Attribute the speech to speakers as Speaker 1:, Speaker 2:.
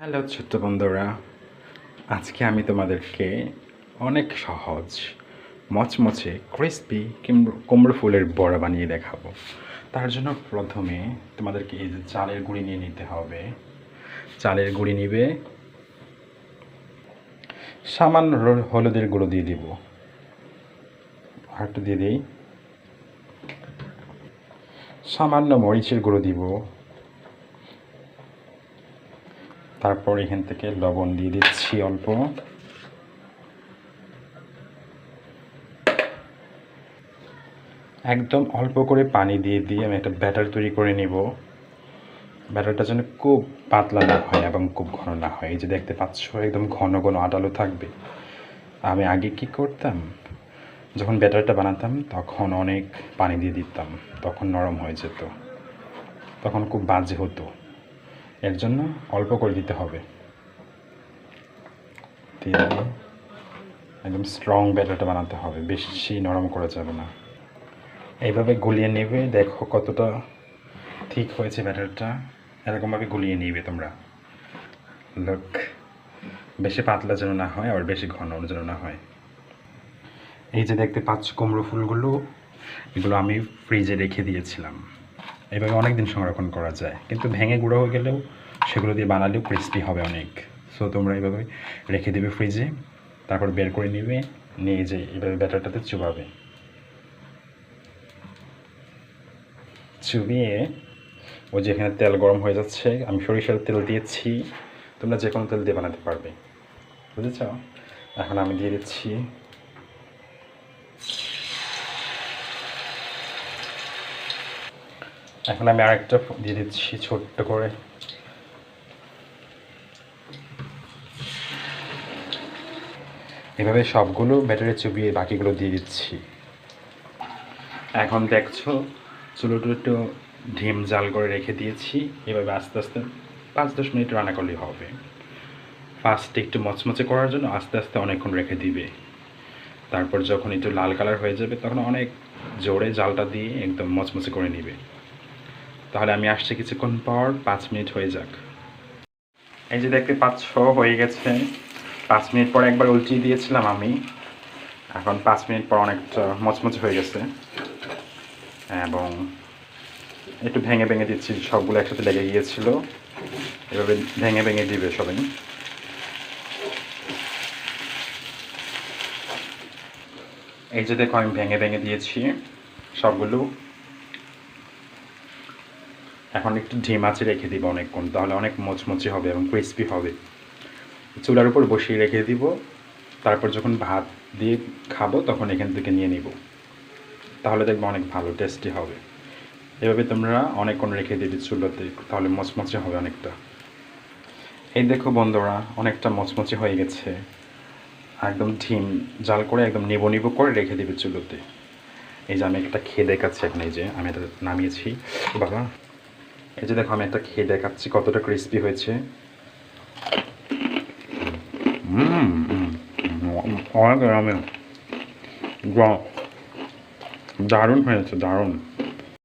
Speaker 1: Hello ছোট্ট বন্ধুরা, আজকে আমি তোমাদেরকে অনেক সহজ মচমচে ক্রিস্পি কুমড়ো ফুলের বড়া বানিয়ে দেখাবো। তার জন্য প্রথমে তোমাদেরকে এই যে চালের গুঁড়ি নিয়ে নিতে হবে। চালের গুঁড়ি নিবে, সামান্য হলুদের গুঁড়ো দিয়ে দিব, আর একটু দিয়ে দিই, সামান্য মরিচের গুঁড়ো দিব, তারপর এখান থেকে লবণ দিয়ে দিচ্ছি অল্প, একদম অল্প করে পানি দিয়ে আমি একটা ব্যাটার তৈরি করে নিব। ব্যাটারটা যেন খুব পাতলা না হয় এবং খুব ঘন না হয়। এই যে দেখতে পাচ্ছ একদম ঘন ঘন আটালো থাকবে। আমি আগে কি করতাম, যখন ব্যাটারটা বানাতাম তখন অনেক পানি দিয়ে দিতাম, তখন নরম হয়ে যেত, তখন খুব বাজে হতো। এর জন্য অল্প করে দিতে হবে। দিয়ে একদম স্ট্রং ব্যাটারটা বানাতে হবে, বেশি নরম করা যাবে না। এইভাবে গুলিয়ে নেবে, দেখো কতটা ঠিক হয়েছে ব্যাটারটা। এরকমভাবে গুলিয়ে নিবে তোমরা। লোক বেশি পাতলা যেন না হয়, আর বেশি ঘন যেন না হয়। এই যে দেখতে পাচ্ছ কুমড়ো ফুলগুলো, এগুলো আমি ফ্রিজে রেখে দিয়েছিলাম। এইভাবে অনেক দিন সংরক্ষণ করা যায়, কিন্তু ভেঙে গুঁড়ো হয়ে গেলেও সেগুলো দিয়ে বানালেও ক্রিস্পি হবে অনেক। সো তোমরা এইভাবে রেখে দেবে ফ্রিজে, তারপর বের করে নিবে, নিয়ে যে এইভাবে ব্যাটারটাতে চুবাবে। চুবিয়ে ওই যে এখানে তেল গরম হয়ে যাচ্ছে, আমি সরিষার তেল দিয়েছি, তোমরা যে কোনো তেল দিয়ে বানাতে পারবে, বুঝেছ? এখন আমি দিয়ে দিচ্ছি এখন আমি আরেকটা দিয়ে দিচ্ছি ছোট্ট করে। এভাবে সবগুলো ব্যাটারে চুবিয়ে বাকিগুলো দিয়ে দিচ্ছি। এখন দেখছো চুলোটা একটু ঢিম জাল করে রেখে দিয়েছি। এভাবে আস্তে আস্তে 5-10 মিনিট রান্না করলেই হবে। ফার্স্টে একটু মচমচে করার জন্য আস্তে আস্তে অনেকক্ষণ রেখে দিবে। তারপর যখন একটু লাল কালার হয়ে যাবে তখন অনেক জোরে জালটা দিয়ে একদম মচমচে করে নিবে। তাহলে আমি আসছি কিছুক্ষণ পর, 5 মিনিট হয়ে যাক। এই যে দেখতে পাচ্ছ হয়ে গেছে। 5 মিনিট পর একবার উল্টিয়ে দিয়েছিলাম আমি। এখন 5 মিনিট পর অনেকটা মচমচে হয়ে গেছে, এবং একটু ভেঙে ভেঙে দিচ্ছি, সবগুলো একসাথে লেগে গিয়েছিল। এভাবে ভেঙে ভেঙে দিবে সবাই। এই যে দেখো আমি ভেঙে ভেঙে দিয়েছি সবগুলো। এখন একটু ঢিম আঁচে রেখে দিব অনেকক্ষণ, তাহলে অনেক মচমচে হবে এবং ক্রিস্পি হবে। চুলার উপর বসিয়ে রেখে দিব, তারপর যখন ভাত দিয়ে খাবো তখন এখান থেকে নিয়ে নিব, তাহলে দেখবো অনেক ভালো টেস্টি হবে। এভাবে তোমরা অনেকক্ষণ রেখে দিবি চুলাতে, তাহলে মচমচে হবে অনেকটা। এই দেখো বন্ধুরা, অনেকটা মচমচে হয়ে গেছে। একদম ঢিম জাল করে একদম নিবো নিবো করে রেখে দিবি চুলোতে। এই যে আমি একটা খেয়ে দেখাচ্ছি এখন, এই যে আমি এটা নামিয়েছি বাবা। এই যে দেখো আমি একটা খেয়ে দেখাচ্ছি কতটা ক্রিস্পি হয়েছে। অনেক দারুণ হয়েছে, দারুণ।